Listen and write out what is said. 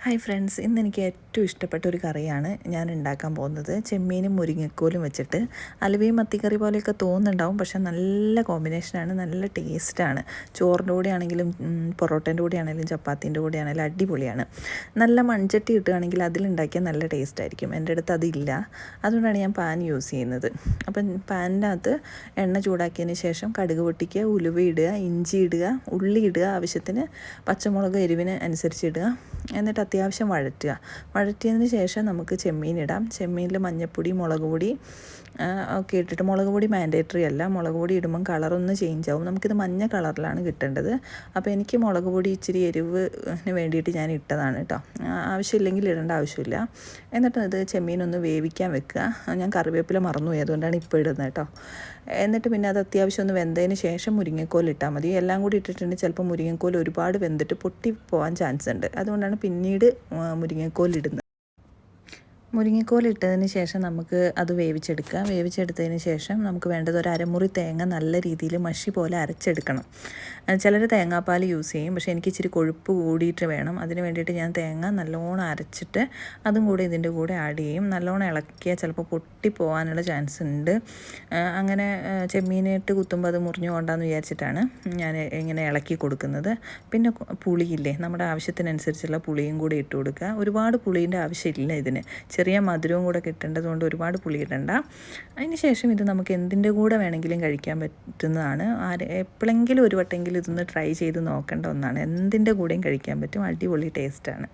Hi friends, ഇന്ന് എനിക്ക് ഏറ്റവും ഇഷ്ടപ്പെട്ട ഒരു കറിയാണ് ഞാൻ ഉണ്ടാക്കാൻ പോകുന്നത്. ചെമ്മീനും മുരിങ്ങക്കോലും വെച്ചിട്ട് അലുവയും മത്തിക്കറി പോലെയൊക്കെ തോന്നുന്നുണ്ടാവും, പക്ഷേ നല്ല കോമ്പിനേഷനാണ്, നല്ല ടേസ്റ്റാണ്. ചോറിൻ്റെ കൂടെ ആണെങ്കിലും പൊറോട്ടേൻ്റെ കൂടെ ആണെങ്കിലും ചപ്പാത്തീൻ്റെ കൂടെ ആണെങ്കിലും അടിപൊളിയാണ്. നല്ല മൺചട്ടി കിട്ടുകയാണെങ്കിൽ അതിലുണ്ടാക്കിയാൽ നല്ല ടേസ്റ്റായിരിക്കും. എൻ്റെ അടുത്ത് അതില്ല, അതുകൊണ്ടാണ് ഞാൻ പാൻ യൂസ് ചെയ്യുന്നത്. അപ്പം പാനിനകത്ത് എണ്ണ ചൂടാക്കിയതിന് ശേഷം കടുക് പൊട്ടിക്കുക, ഉലുവ ഇടുക, ഇഞ്ചി ഇടുക, ഉള്ളി ഇടുക, ആവശ്യത്തിന് പച്ചമുളക് എരിവിന് അനുസരിച്ച് ഇടുക. എന്നിട്ട് അത്യാവശ്യം വഴറ്റിയതിന് ശേഷം നമുക്ക് ചെമ്മീൻ ഇടാം. ചെമ്മീനിൽ മഞ്ഞൾപ്പൊടി, മുളക് പൊടി ഒക്കെ ഇട്ടിട്ട്, മുളക് പൊടി മാൻഡേറ്ററി അല്ല, മുളക് പൊടി ഇടുമ്പം കളറൊന്ന് ചേഞ്ച് ആവും. നമുക്കിത് മഞ്ഞ കളറിലാണ് കിട്ടേണ്ടത്. അപ്പോൾ എനിക്ക് മുളക് പൊടി ഇച്ചിരി എരിവിന് വേണ്ടിയിട്ട് ഞാൻ ഇട്ടതാണ് കേട്ടോ. ആവശ്യമില്ലെങ്കിൽ ഇടേണ്ട ആവശ്യമില്ല. എന്നിട്ട് ഇത് ചെമ്മീനൊന്ന് വേവിക്കാൻ വെക്കുക. ഞാൻ കറിവേപ്പില മറന്നുപോയി, അതുകൊണ്ടാണ് ഇപ്പോൾ ഇടുന്നത് കേട്ടോ. എന്നിട്ട് പിന്നെ അത് അത്യാവശ്യം ഒന്ന് വെന്തതിന് ശേഷം മുരിങ്ങക്കോൽ ഇട്ടാൽ മതി. എല്ലാം കൂടി ഇട്ടിട്ടുണ്ടെങ്കിൽ ചിലപ്പോൾ മുരിങ്ങക്കോൽ ഒരുപാട് വെന്തിട്ട് പൊട്ടി പോകാൻ ചാൻസ് ഉണ്ട്. അതുകൊണ്ടാണ് പിന്നീട് മുരിങ്ങക്കോൽ ഇടുന്നത്. മുരിങ്ങക്കോൽ ഇട്ടതിന് ശേഷം നമുക്ക് അത് വേവിച്ചെടുത്തതിന് ശേഷം നമുക്ക് വേണ്ടത് ഒരു അരമുറി തേങ്ങ നല്ല രീതിയിൽ മഷി പോലെ അരച്ചെടുക്കണം. ചിലർ തേങ്ങാപ്പാൽ യൂസ് ചെയ്യും, പക്ഷേ എനിക്ക് ഇച്ചിരി കൊഴുപ്പ് കൂടിയിട്ട് വേണം. അതിന് വേണ്ടിയിട്ട് ഞാൻ തേങ്ങ നല്ലോണം അരച്ചിട്ട് അതും കൂടെ ഇതിൻ്റെ കൂടെ ആഡ് ചെയ്യും. നല്ലോണം ഇളക്കിയാൽ ചിലപ്പോൾ പൊട്ടിപ്പോകാനുള്ള ചാൻസ് ഉണ്ട്. അങ്ങനെ ചെമ്മീനിട്ട് കുത്തുമ്പോൾ അത് മുറിഞ്ഞു കൊണ്ടാന്ന് വിചാരിച്ചിട്ടാണ് ഞാൻ ഇങ്ങനെ ഇളക്കി കൊടുക്കുന്നത്. പിന്നെ പുളിയില്ലേ, നമ്മുടെ ആവശ്യത്തിനനുസരിച്ചുള്ള പുളിയും കൂടി ഇട്ട് കൊടുക്കുക. ഒരുപാട് പുളീൻ്റെ ആവശ്യമില്ല ഇതിന്, ചെറിയ മധുരവും കൂടെ കിട്ടേണ്ടതുകൊണ്ട് ഒരുപാട് പുളി ഇടണ്ട. അതിന് ശേഷം ഇത് നമുക്ക് എന്തിൻ്റെ കൂടെ വേണമെങ്കിലും കഴിക്കാൻ പറ്റുന്നതാണ്. എപ്പോഴെങ്കിലും ഒരു വട്ടെങ്കിലും ഇതൊന്ന് ട്രൈ ചെയ്ത് നോക്കേണ്ട ഒന്നാണ്. എന്തിൻ്റെ കൂടെയും കഴിക്കാൻ പറ്റും, അടിപൊളി ടേസ്റ്റാണ്.